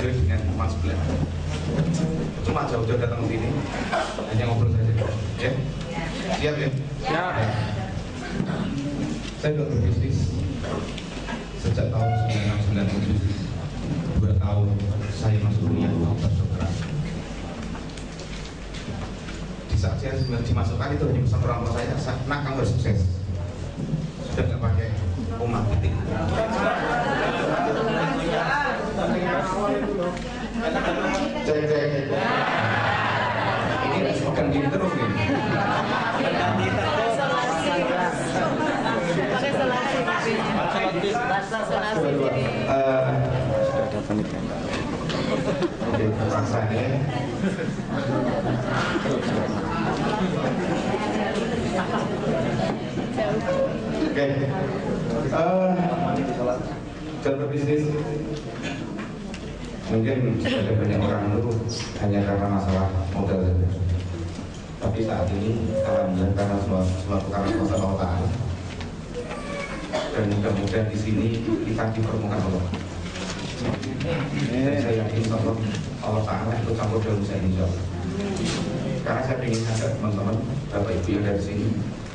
ngobrol dengan teman sebelah. Cuma jauh-jauh datang ke sini, hanya ngobrol saja. Ya? Siap ya? Siap. Saya sudah berbisnis sejak tahun 1997. 2 tahun saya masuk kuliah obat dokteran. Di saat saya dimasukkan itu hanya pesan orang tua saya, nak kamu harus sukses. Sudah nggak pakai marketing. Cek. Ini slogan gini terus nih. Oke, rasanya. Oke, dalam berbisnis mungkin ada banyak orang itu hanya karena masalah modal saja. Tapi saat ini alhamdulillah karena suatu karena kuasa Allah Ta'ala, dan mudah-mudahan di sini kita dipertemukan Allah. Dan saya yakin Allah Ta'ala itu campur dalam usaha ini. Karena saya ingin ajak teman-teman, bapak ibu yang dari sini,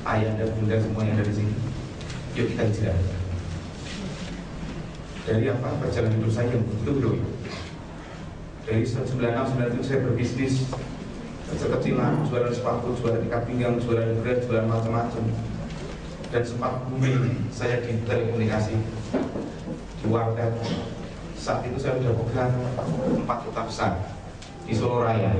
ayah dan bunda semua yang dari sini, yuk kita hijrah. Dari apa perjalanan hidup saya yang begitu dulu. Dari 96-97 saya berbisnis kecil-kecilan, jualan sepatu, jualan ikat pinggang, jualan beras, jualan macam-macam. Dan sempat booming saya di telekomunikasi, di wartel. Saat itu saya sudah pegang 4 kota besar di Solo Raya.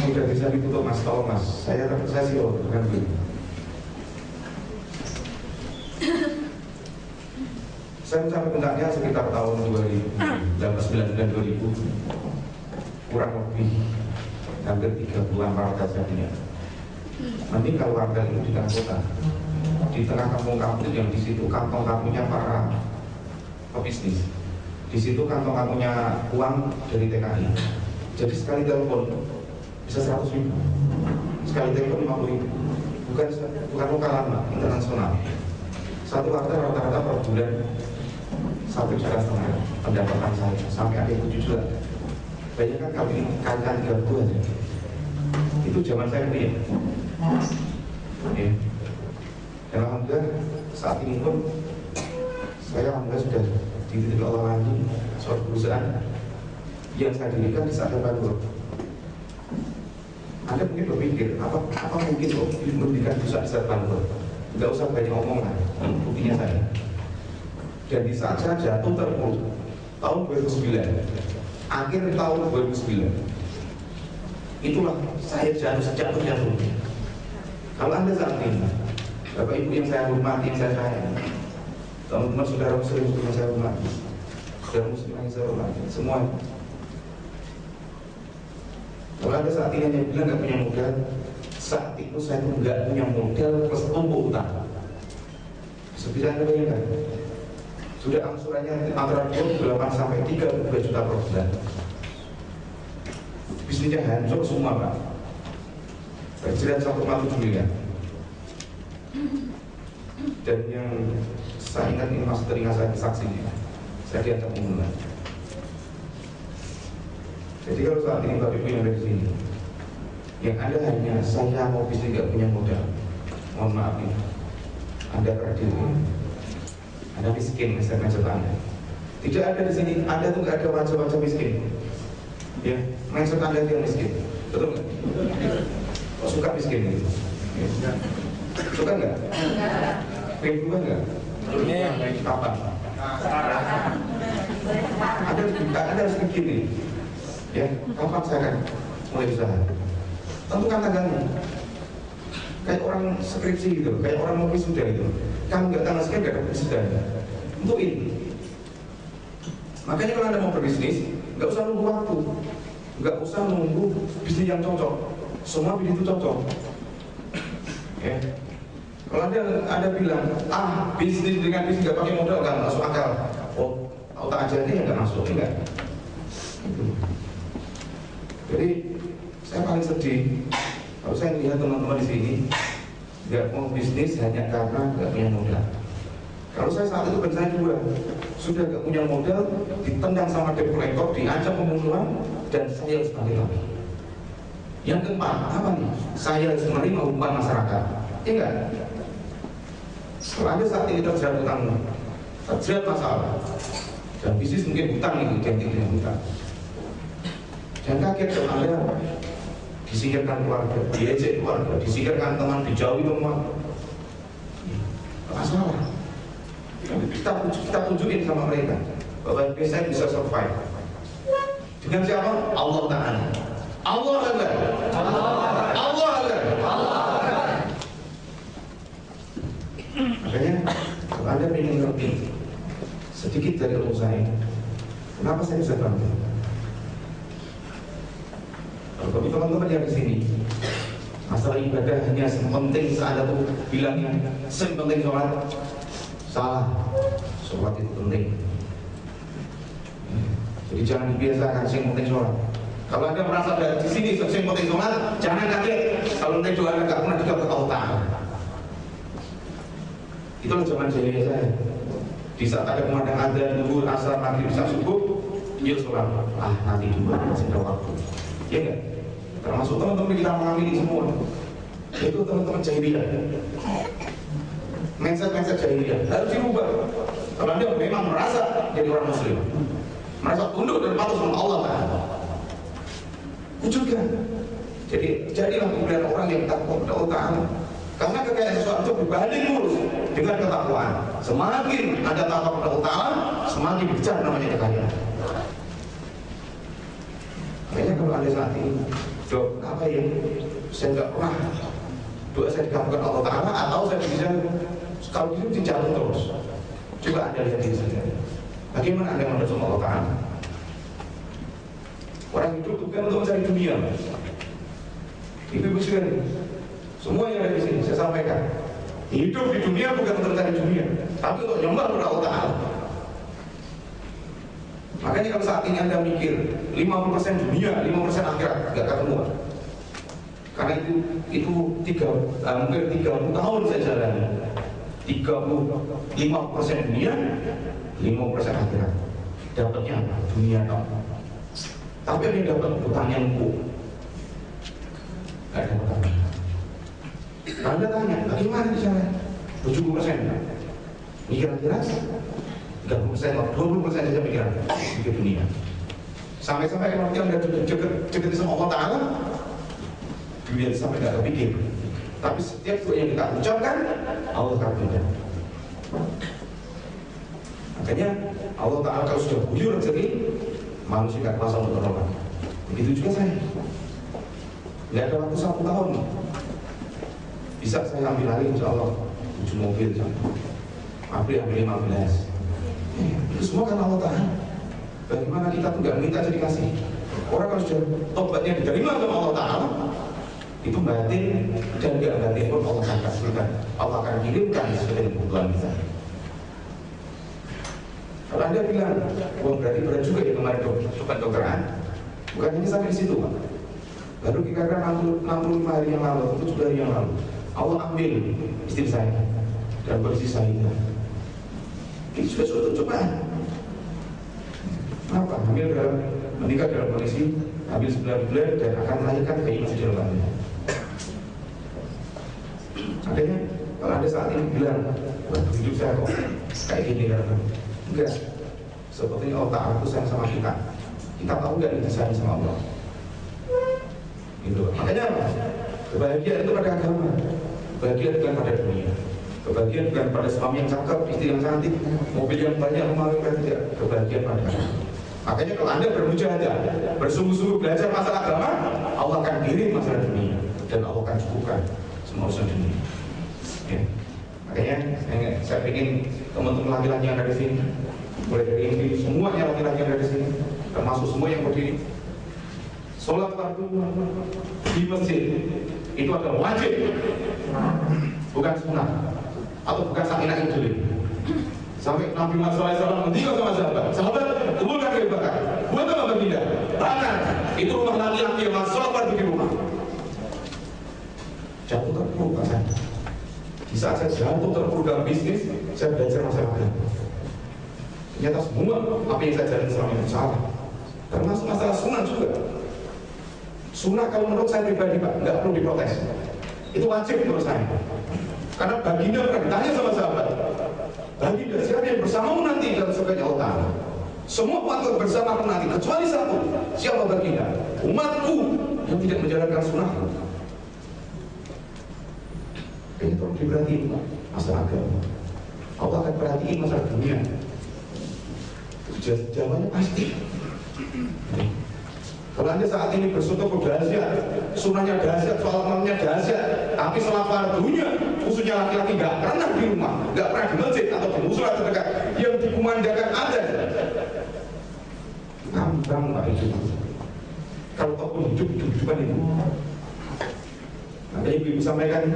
Sudah bisa ditutup mas, tolong mas. Saya sih bukan begini. Saya mencapai puncaknya sekitar tahun 2009 dan 2000, kurang lebih hampir 30-an warga saya punya. Nanti kalau warga itu di tengah kota, di tengah kampung-kampung yang di situ kantong-kantongnya para pebisnis, di situ kantong-kantongnya uang dari TKI. Jadi sekali telepon bisa 100.000, sekali telepon 50.000, bukan lokalan Pak, internasional. Satu warga rata-rata per bulan 1,5 juta pendapatan saya, sampai ada 7 juta. Banyak kan kami kalikan 30 aja. Itu zaman saya kuliah. Ya. Dan alhamdulillah saat ini pun saya alhamdulillah sudah dititip Allah lagi suatu perusahaan yang saya dirikan di Sadar Bandung. Anda mungkin berpikir apa mungkin mendirikan perusahaan di Sadar Bandung? Nggak usah banyak omongan, buktinya saya. Dan di saat saya jatuh terpuruk tahun 2009, akhir tahun 2009, itulah saya jatuh. Kalau Anda saat ini, Bapak Ibu yang saya hormati, yang saya sayang, teman-teman saudara muslim yang saya hormati, saudara muslim yang saya hormati, semua. Kalau Anda saat ini hanya bilang nggak punya modal, saat itu saya pun nggak punya modal plus tumpuk utang. Bisa Anda bayangkan? Sudah angsurannya antara 28 sampai 32 juta per bulan. Bisnisnya hancur semua Pak. Berjalan 1,7 miliar. Dan yang saya ingat ini masih teringat saya saksinya. Saya diajak pembunuhan. Jadi kalau saat ini Bapak Ibu yang ada di sini, yang ada hanya saya mau bisnis nggak punya modal, mohon maaf nih, Anda kredit, Anda miskin, mindset Anda. Tidak ada di sini, Anda tuh nggak ada macam-macam miskin. Ya, mindset Anda yang miskin, betul nggak? Kok suka miskin gitu? Ya. Suka nggak? Pengen berubah nggak? Kapan? Anda harus begini. Ya, kapan saya akan mulai usaha? Tentukan tanggalnya. Kayak orang skripsi gitu, kayak orang mau wisuda gitu. Kamu nggak tanggal sekian nggak ada wisuda. Untuk ini. Makanya kalau Anda mau berbisnis, nggak usah nunggu waktu, nggak usah nunggu bisnis yang cocok. Semua bisnis itu cocok. Ya. Kalau Anda bilang, bisnis dengan bisnis nggak pakai modal nggak masuk akal. Oh, otak aja ini nggak masuk, enggak. Jadi saya paling sedih Kalau saya lihat teman-teman di sini nggak mau bisnis hanya karena nggak punya modal. Kalau saya saat itu saya dua, sudah nggak punya modal, ditendang sama debt collector, diancam pembunuhan, dan saya harus balik lagi. Yang keempat, apa nih? Saya harus menerima hukuman masyarakat. Ya enggak? Kalau Anda saat ini terjerat utang, terjerat masalah, dan bisnis mungkin hutang itu identik dengan hutang. Jangan kaget kalau Anda disingkirkan keluarga, diejek keluarga, disingkirkan teman, dijauhi teman. Masalah. Kita tunjukin sama mereka bahwa saya bisa survive. Dengan siapa? Allah Ta'ala. Allah Allah. Allah Allah. Makanya kalau Anda ingin ngerti sedikit dari ilmu saya, kenapa saya bisa bantu? Kalau teman-teman yang di sini, masalah ibadah hanya sepenting saat itu bilangnya sepenting sholat, salah. Sholat itu penting. Jadi jangan dibiasakan yang penting sholat. Kalau Anda merasa dari di sini yang penting sholat, jangan kaget kalau nanti doa Anda nggak pernah dikabul Allah Ta'ala. Itulah zaman jahiliyah saya. Di saat ada pemandang adzan, zuhur, asar, maghrib, isya, subuh, yuk sholat. Nanti dulu masih ada waktu. Ya enggak? Termasuk teman-teman kita mengalami semua. Itu teman-teman jahiliyah. Mindset jahiliyah harus dirubah. Kalau Anda memang merasa jadi orang muslim, merasa tunduk dan patuh sama Allah Ta'ala, wujudkan. Jadi jadilah kemudian orang yang takut kepada Allah Ta'ala. Karena kekayaan sesuatu berbanding lurus dengan ketakwaan. Semakin Anda takut kepada Allah Ta'ala, semakin besar namanya kekayaan. Makanya kalau Anda saat ini, Dok, apa ya? Saya nggak pernah doa saya dikabulkan Allah Ta'ala, atau saya bisa kalau itu dijatuh terus. Coba Anda lihat diri saja. Bagaimana Anda menurut Allah Ta'ala? Orang hidup bukan untuk mencari dunia. Ibu-ibu sekalian, semua yang ada di sini saya sampaikan, hidup di dunia bukan untuk mencari dunia, tapi untuk nyembah kepada Allah Ta'ala. Makanya kalau saat ini Anda mikir 50% dunia, 50% akhirat, nggak ketemu. Karena itu hampir 30 tahun saya jalani. 35% dunia, 5% akhirat. Dapatnya apa? Dunia tak. Tapi ada yang dapat hutang yang empuk. Gak ada hutang. Anda tanya, bagaimana bicara? 70%. Mikir akhirat? 30%, 20% saja pikiran mikir dunia. Sampai-sampai kalau Anda dekat sama Allah Ta'ala, dunia sampai nggak kepikir. Tapi setiap doa yang kita ucapkan, Allah kabulkan. Makanya Allah Ta'ala kalau sudah buyur rezeki, manusia nggak kuasa untuk menolong. Begitu juga saya. Nggak ada waktu 1 tahun. Bisa saya ambil lagi insya Allah 7 mobil. Ambil 15. Itu semua kan Allah Ta'ala. Bagaimana kita tuh nggak minta jadi kasih. Orang kalau sudah tobatnya diterima sama Allah Ta'ala, itu batin dan gak batin pun Allah akan kasihkan. Allah akan kirimkan sesuai dengan kebutuhan kita. Kalau Anda bilang, wah berarti berat juga ya kemarin dokteran. Bukan hanya sampai di situ, Pak. Baru kira-kira 65 hari yang lalu, 70 hari yang lalu, Allah ambil istri saya dan bersih saya. Ini sudah suatu cobaan. Kenapa? Menikah dalam kondisi hamil 9 bulan dan akan melahirkan bayi masih dalam kandungan. Makanya kalau Anda saat ini bilang, wah hidup saya kok kayak gini kan? Enggak. Sepertinya Allah Ta'ala itu sayang sama kita. Kita tahu nggak ini sayang sama Allah? Gitu. Makanya apa? Kebahagiaan itu pada agama. Kebahagiaan bukan pada dunia. Kebahagiaan bukan pada suami yang cakep, istri yang cantik, mobil yang banyak, rumah yang banyak. Tidak. Kebahagiaan pada agama. Makanya kalau Anda bermujahadah, bersungguh-sungguh belajar masalah agama, Allah akan kirim masalah dunia dan Allah akan cukupkan semua urusan dunia. Ya. Makanya saya ingin teman-teman laki-laki yang ada di sini, mulai dari ini, semuanya laki-laki yang ada di sini, termasuk semua yang berdiri, sholat fardu di masjid itu adalah wajib, bukan sunnah atau bukan sakinah idul. Sampai Nabi Muhammad SAW menghentikan sama sahabat, kumpulkan kayu bakar, buat apa berpindah? Bakar, itu rumah laki-laki yang sholat fardu di rumah. jatuh terpuruk kan. Di saat saya jatuh terpuruk dalam bisnis, saya belajar masalah agama. Ternyata semua apa yang saya jalani selama ini salah. Termasuk masalah sunnah juga. Sunnah kalau menurut saya pribadi Pak, nggak perlu diprotes. Itu wajib menurut saya. Karena baginda pernah ditanya sama sahabat, baginda siapa yang bersamamu nanti dalam surga Allah Ta'ala? Semua umatku bersamaku nanti, kecuali satu. Siapa baginda? Umatku yang tidak menjalankan sunnahku. Ini perlu diperhatiin Pak, masalah agama. Allah akan perhatiin masalah dunia. Jawabannya pasti. Kalau Anda saat ini bersuatu dahsyat, sunnahnya dahsyat, soal amalnya dahsyat, tapi soal fardunya, khususnya laki-laki nggak pernah di rumah, nggak pernah di masjid atau di musola terdekat, yang dikumandangkan ada. Ngambang Pak itu. Kalau tokoh hidup-hidupan itu. Nanti ibu sampaikan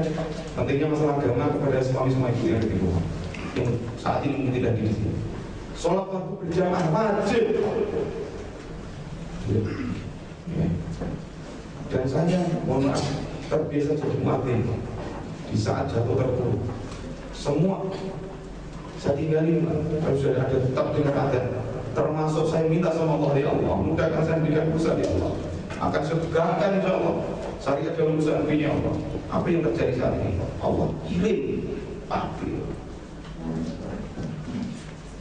pentingnya masalah agama kepada suami-suami ibu yang ada di rumah, yang saat ini mungkin tidak di sini. Sholat fardu berjamaah wajib. Ya. Dan saya mohon maaf terbiasa jadi muadzin di saat jatuh terpuruk. Semua saya tinggalin kalau sudah ada tetap dengan adzan. Termasuk saya minta sama Allah, ya Allah, mudahkan saya berikan usaha ya Allah. Akan saya tegakkan insya Allah syariat dalam usaha ini ya Allah. Apa yang terjadi saat ini? Allah kirim takdir.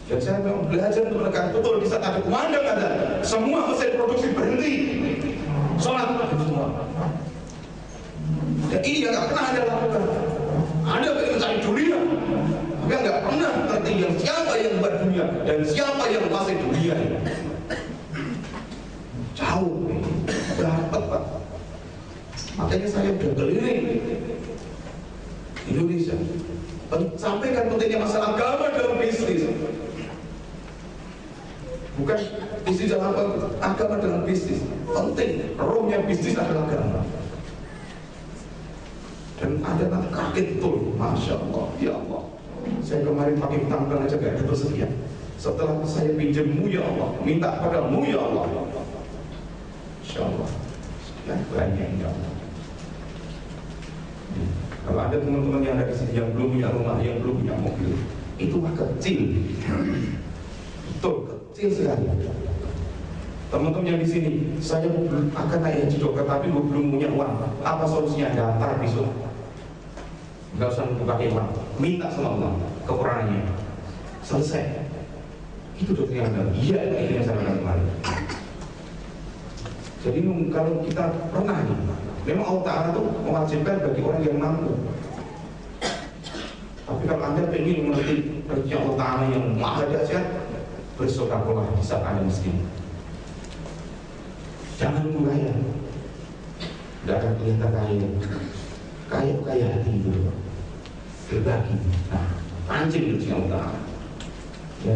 Dan saya memang belajar untuk menekan betul di saat ada kumandang ada semua mesin produksi berhenti, sholat semua. Dan ini yang nggak pernah ada lakukan. Ada yang mencari dunia, tapi nggak pernah ngerti yang siapa yang buat dunia dan siapa yang menguasai dunia. Jauh, dapat Pak. Makanya saya udah keliling Indonesia, sampaikan pentingnya masalah agama dalam bisnis. Bukan bisnis dalam agama dalam bisnis. Penting, rohnya bisnis adalah agama. Dan ada nanti kaget betul, Masya Allah, ya Allah. Saya kemarin pakai utang aja gak ada bersedia. Setelah saya pinjemmu ya Allah, minta padamu ya Allah. Masya Allah, sekian banyak ya Allah. Kalau ada teman-teman yang ada di sini yang belum punya rumah, yang belum punya mobil, itu mah kecil. Betul, kecil sekali. Teman-teman yang di sini, saya akan naik haji dokter, tapi gue belum punya uang. Apa solusinya? Daftar besok. Gak usah pakai uang, minta sama Allah kekurangannya. Selesai. Itu dokter yang ada. Iya, itu yang saya katakan kemarin. Jadi kalau kita pernah nih, memang Allah Ta'ala itu mewajibkan bagi orang yang mampu. Tapi kalau Anda ingin mengerti rezeki Allah Ta'ala yang maha dahsyat, bersedekahlah di saat Anda miskin. Jangan nunggu kaya, tidak akan kelihatan kaya. Kaya hati itu berbagi. Nah, pancing rezeki Allah Ta'ala. Ya,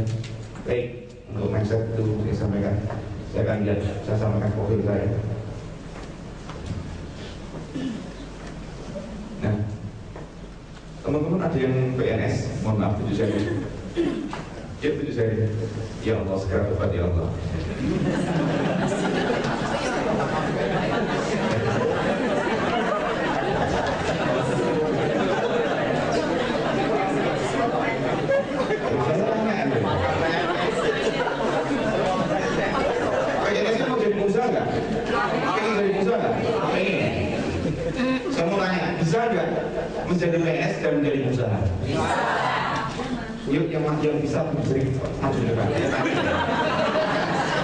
baik, untuk mindset itu saya sampaikan. Saya akan lihat, saya sampaikan profil saya. Nah, teman-teman ada yang PNS, mohon maaf 7 saya. Ya 7 saya. Ya Allah, segera tobat ya Allah. PNS mau jadi pengusaha nggak? Pengen jadi pengusaha nggak? Pengen. Saya mau tanya, bisa nggak menjadi PNS dan menjadi pengusaha? Yuk yang bisa menjadi maju depan.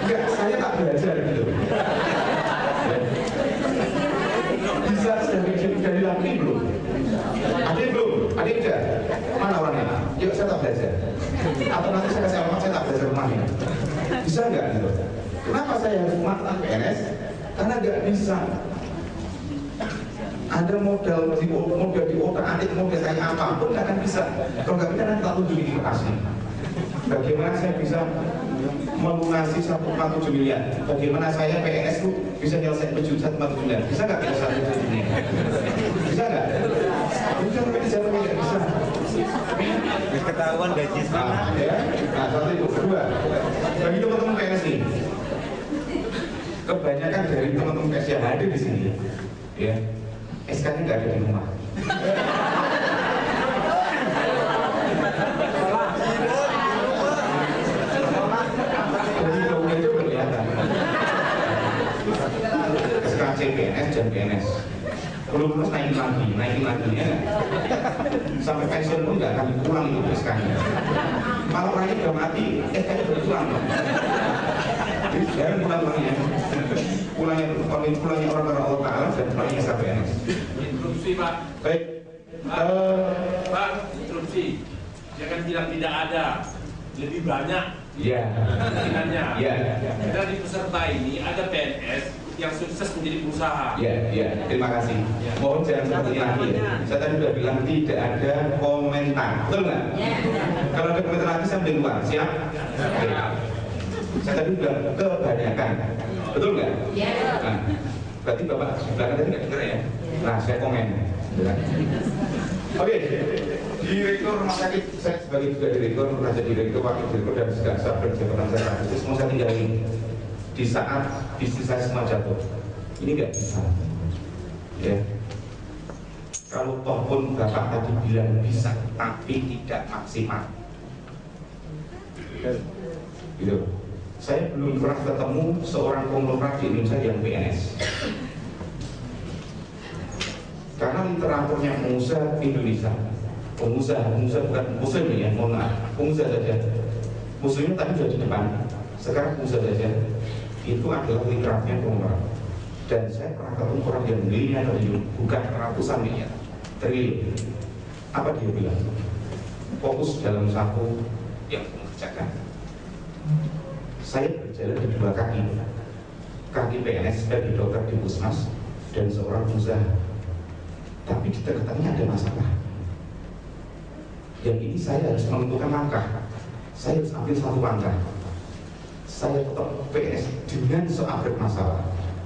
Enggak, saya tak belajar gitu. Bisa dari laki belum? Ada belum? Ada udah? Mana orangnya? Yuk saya tak belajar. Atau nanti saya kasih alamat, saya tak belajar rumahnya. Bisa nggak gitu? Kenapa saya harus mata PNS? Karena nggak bisa. Ada modal di otak adik model kayak apapun nggak akan bisa. Kalau nggak bisa nanti tak tunjukin di Bekasi. Bagaimana saya bisa melunasi 1,7 miliar? Bagaimana saya PNS itu bisa nyelesain 1,7 miliar? Bisa nggak kita 1,7 miliar? Bisa nggak? Bisa nggak bisa? Ketahuan gaji setengah. Ya. Nah, satu itu. Kedua, bagi teman-teman PNS ini, kebanyakan dari teman-teman PNS yang hadir di sini, ya, SK-nya nggak ada di rumah. Jadi logo itu kelihatan. SK CPNS dan PNS. Belum lulus naikin lagi ya. Sampai pensiun pun nggak akan pulang itu SK-nya. Malah orangnya udah mati, SK-nya udah pulang. Jadi sekarang pulang-pulangnya, pulangnya orang-orang Allah Ta'ala dan pulangnya SK-PNS. Interupsi Pak. Baik. Pak, interupsi. Jangan bilang tidak ada, lebih banyak. Iya. Kemungkinannya. Iya. Karena di peserta ini ada PNS yang sukses menjadi pengusaha. Iya. Terima kasih. Mohon jangan seperti ini lagi. Saya tadi sudah bilang tidak ada komentar, betul nggak? Kalau ada komentar lagi saya beri luar. Siap? Oke. Saya tadi bilang kebanyakan, betul nggak? Iya. Nah, berarti Bapak belakang tadi nggak dengar ya? Nah, saya komen. Oke, direktur rumah sakit, saya sebagai juga direktur, raja direktur, wakil direktur dan juga sahabat jabatan saya itu semua saya tinggalin di saat bisnis saya semua jatuh. Ini nggak bisa, ya. Kalau toh pun Bapak tadi bilang bisa, tapi tidak maksimal. Gitu. Saya belum pernah ketemu seorang konglomerat di Indonesia yang PNS. Karena literaturnya pengusaha Indonesia, pengusaha bukan muslim ya, mohon maaf, pengusaha saja. Muslimnya tadi sudah di depan, sekarang pengusaha saja. Itu adalah literaturnya konglomerat. Dan saya pernah ketemu orang yang miliar triliun, bukan ratusan miliar, triliun. Apa dia bilang? Fokus dalam satu yang mengerjakan. Saya berjalan di dua kaki PNS sebagai dokter di Puskesmas dan seorang pengusaha. Tapi di tengah-tengahnya ada masalah. Yang ini saya harus menentukan langkah. Saya harus ambil satu langkah. Saya tetap PNS dengan seabrek masalah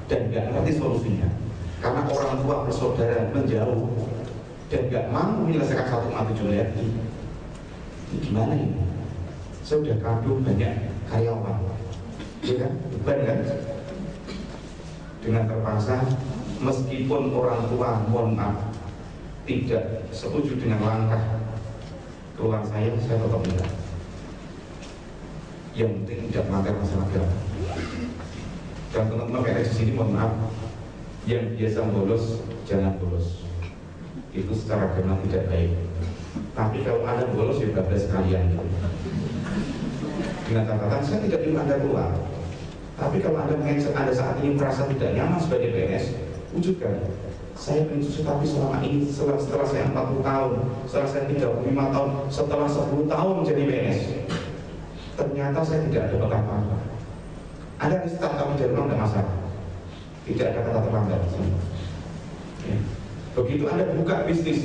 dan nggak ngerti solusinya. Karena orang tua bersaudara menjauh dan nggak mampu menyelesaikan 1,7 miliar ini gimana ini? Saya sudah kandung banyak karyawan, ya kan? Beban kan? Dengan terpaksa, meskipun orang tua mohon maaf tidak setuju dengan langkah keluar saya tetap enggak. Yang penting tidak melanggar masalah agama. Dan teman-teman PNS di sini mohon maaf, yang biasa bolos jangan bolos. Itu secara agama tidak baik. Tapi kalau Anda bolos ya bablas sekalian. Dengan catatan saya tidak ingin Anda keluar. Tapi kalau Anda saat ini merasa tidak nyaman sebagai PNS, wujudkan. Saya ingin susu, tapi selama ini setelah saya 40 tahun, setelah saya 35 tahun, setelah 10 tahun menjadi PNS, ternyata saya tidak dapat apa-apa. Anda harus tetap menjadi orang, tidak masalah. Tidak ada kata terlambat di sini. Ya. Begitu Anda buka bisnis,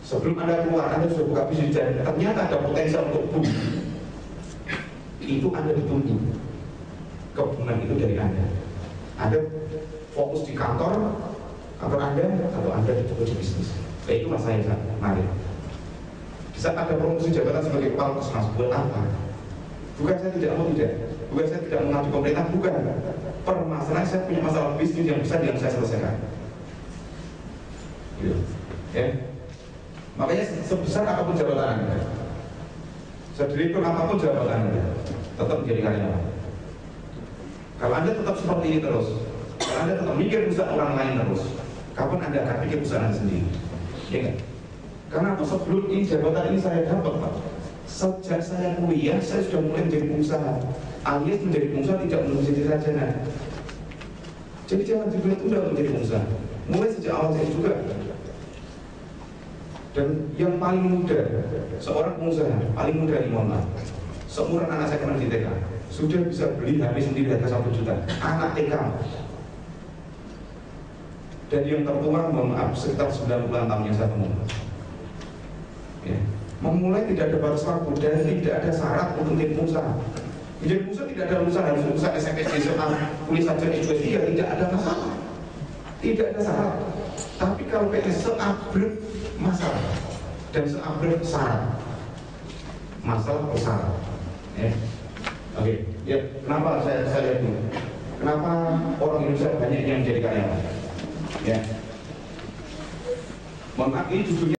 sebelum Anda keluar, Anda sudah buka bisnis dan ternyata ada potensial untuk boom. Itu Anda ditunggu. Kebunan itu dari Anda. Anda fokus di kantor Anda atau Anda dicoba di bisnis. Nah, itulah saya mari. Di saat ada promosi jabatan sebagai kepala Puskesmas, buat apa? Bukan saya tidak mau bukan saya tidak mengadu pemerintah, bukan. Permasalahan saya punya masalah bisnis yang besar yang saya selesaikan. Gitu. Ya. Makanya sebesar apapun jabatan Anda, sedirektur apapun jabatan Anda, tetap menjadi karyawan. Kalau Anda tetap seperti ini terus, kalau Anda tetap mikir usaha orang lain terus, kapan Anda akan pikir usaha Anda sendiri? Ya kan? Karena sebelum ini jabatan ini saya dapat, Pak. Sejak saya kuliah, saya sudah mulai menjadi pengusaha. Alias menjadi pengusaha tidak menjadi sarjana. Jadi jangan ditunda menjadi pengusaha. Mulai sejak awal saya juga. Dan yang paling muda, seorang pengusaha paling muda ini, mohon maaf, seumuran anak saya kena di TK, sudah bisa beli HP sendiri harga 1 juta. Anak TK. Dan yang tertua, mohon maaf, sekitar 90-an tahun yang saya temui. Ya. Memulai tidak ada batas waktu dan tidak ada syarat untuk menjadi pengusaha. Menjadi pengusaha tidak ada usaha, harus usaha SMP, SMA, kuliah saja, S2, tidak ada masalah. Tidak ada syarat. Tapi kalau PNS seabrek masalah dan seabrek syarat, masalah atau syarat. Ya. Oke, ya. Kenapa saya lihat dulu? Kenapa orang Indonesia banyak yang menjadi karyawan? Ya. Mohon maaf, ini judulnya